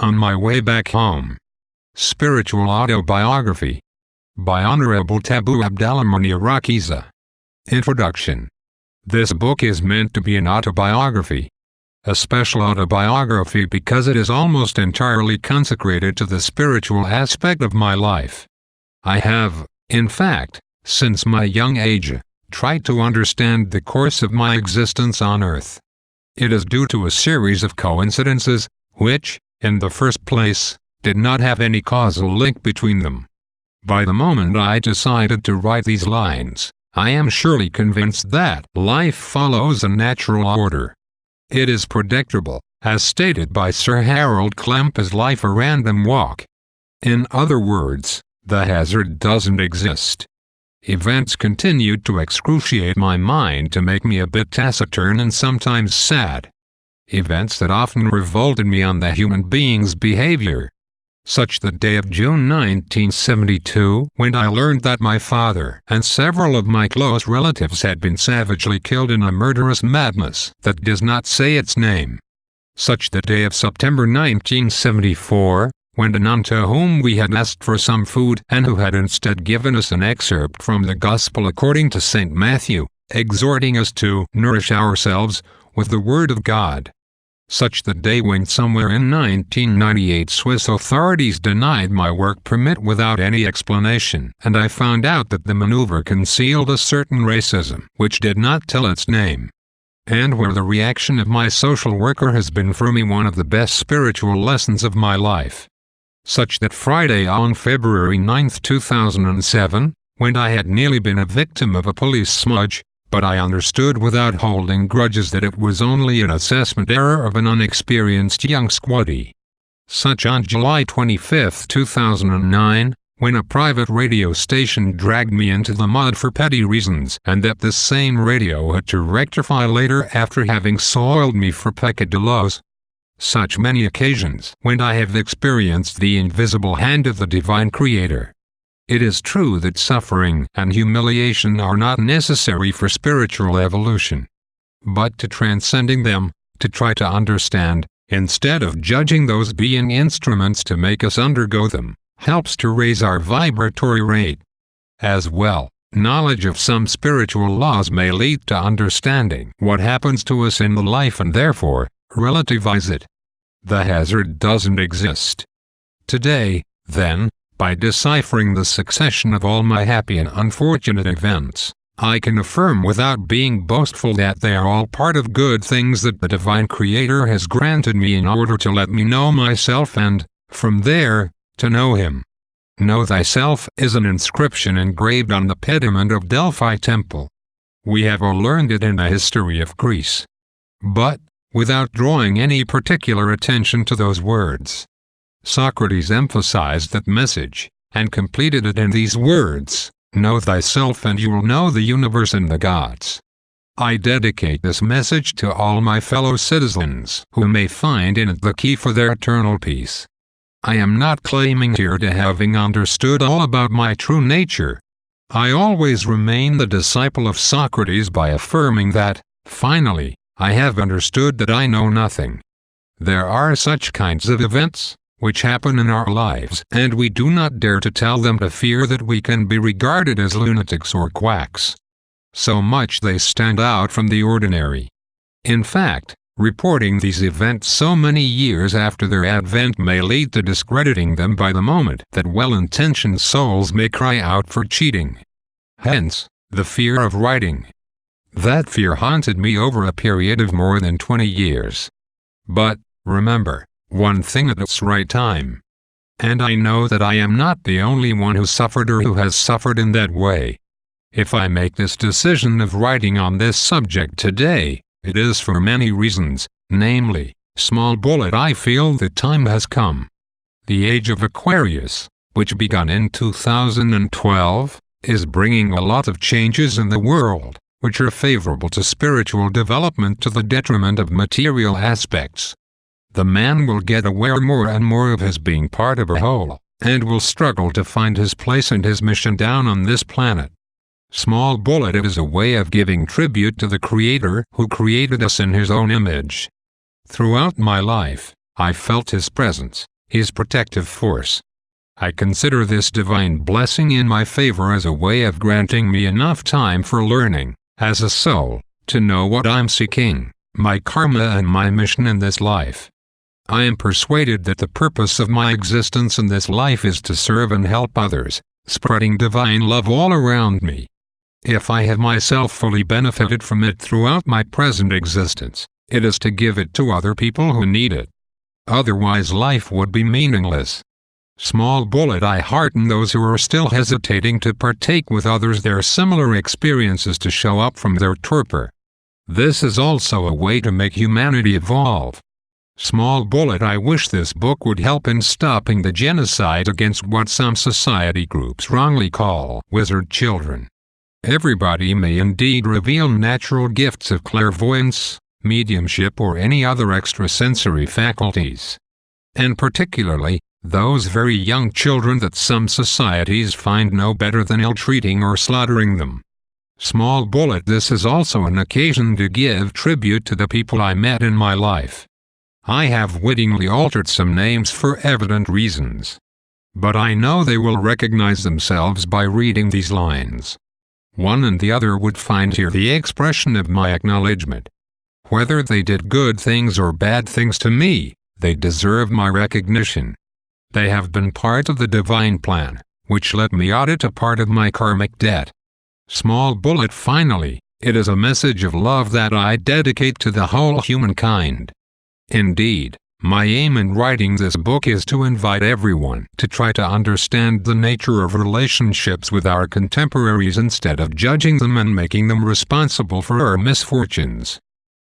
On My Way Back Home. Spiritual Autobiography. By Honorable Tabu Abdallah Munir Rakiza. Introduction. This book is meant to be an autobiography. A special autobiography because it is almost entirely consecrated to the spiritual aspect of my life. I have, in fact, since my young age, tried to understand the course of my existence on earth. It is due to a series of coincidences, which, in the first place, did not have any causal link between them. By the moment I decided to write these lines, I am surely convinced that life follows a natural order. It is predictable, as stated by Sir Harold Klemp as life a random walk. In other words, the hazard doesn't exist. Events continued to excruciate my mind to make me a bit taciturn and sometimes sad. Events that often revolted me on the human being's behavior. Such the day of June 1972, when I learned that my father and several of my close relatives had been savagely killed in a murderous madness that does not say its name. Such the day of September 1974, when the nun to whom we had asked for some food and who had instead given us an excerpt from the Gospel according to St. Matthew, exhorting us to nourish ourselves with the Word of God. Such the day when somewhere in 1998 Swiss authorities denied my work permit without any explanation, and I found out that the maneuver concealed a certain racism which did not tell its name. And where the reaction of my social worker has been for me one of the best spiritual lessons of my life. Such that Friday on February 9, 2007, when I had nearly been a victim of a police smudge, but I understood without holding grudges that it was only an assessment error of an unexperienced young squaddie. Such on July 25, 2009, when a private radio station dragged me into the mud for petty reasons and that this same radio had to rectify later after having soiled me for peccadillos. Such many occasions when I have experienced the invisible hand of the divine Creator. It is true that suffering and humiliation are not necessary for spiritual evolution. But to transcending them, to try to understand, instead of judging those being instruments to make us undergo them, helps to raise our vibratory rate. As well, knowledge of some spiritual laws may lead to understanding what happens to us in the life and therefore, relativize it. The hazard doesn't exist. Today, then, by deciphering the succession of all my happy and unfortunate events, I can affirm without being boastful that they are all part of good things that the Divine Creator has granted me in order to let me know myself and, from there, to know Him. Know thyself is an inscription engraved on the pediment of Delphi Temple. We have all learned it in the history of Greece. But, without drawing any particular attention to those words, Socrates emphasized that message, and completed it in these words, "Know thyself and you will know the universe and the gods." I dedicate this message to all my fellow citizens who may find in it the key for their eternal peace. I am not claiming here to having understood all about my true nature. I always remain the disciple of Socrates by affirming that, finally, I have understood that I know nothing. There are such kinds of events which happen in our lives, and we do not dare to tell them to fear that we can be regarded as lunatics or quacks. So much they stand out from the ordinary. In fact, reporting these events so many years after their advent may lead to discrediting them by the moment that well-intentioned souls may cry out for cheating. Hence, the fear of writing. That fear haunted me over a period of more than 20 years. But, remember, one thing at its right time. And I know that I am not the only one who suffered or who has suffered in that way. If I make this decision of writing on this subject today, it is for many reasons, namely, small bullet, I feel the time has come. The age of Aquarius, which began in 2012, is bringing a lot of changes in the world, which are favorable to spiritual development to the detriment of material aspects. The man will get aware more and more of his being part of a whole, and will struggle to find his place and his mission down on this planet. Small bullet is a way of giving tribute to the Creator who created us in His own image. Throughout my life, I felt His presence, His protective force. I consider this divine blessing in my favor as a way of granting me enough time for learning, as a soul, to know what I'm seeking, my karma and my mission in this life. I am persuaded that the purpose of my existence in this life is to serve and help others, spreading divine love all around me. If I have myself fully benefited from it throughout my present existence, it is to give it to other people who need it. Otherwise life would be meaningless. Small bullet. I hearten those who are still hesitating to partake with others their similar experiences to show up from their torpor. This is also a way to make humanity evolve. Small bullet. I wish this book would help in stopping the genocide against what some society groups wrongly call wizard children. Everybody may indeed reveal natural gifts of clairvoyance, mediumship or any other extrasensory faculties. And particularly, those very young children that some societies find no better than ill-treating or slaughtering them. Small bullet. This is also an occasion to give tribute to the people I met in my life. I have wittingly altered some names for evident reasons. But I know they will recognize themselves by reading these lines. One and the other would find here the expression of my acknowledgement. Whether they did good things or bad things to me, they deserve my recognition. They have been part of the divine plan, which let me audit a part of my karmic debt. Small bullet. Finally, it is a message of love that I dedicate to the whole humankind. Indeed, my aim in writing this book is to invite everyone to try to understand the nature of relationships with our contemporaries instead of judging them and making them responsible for our misfortunes.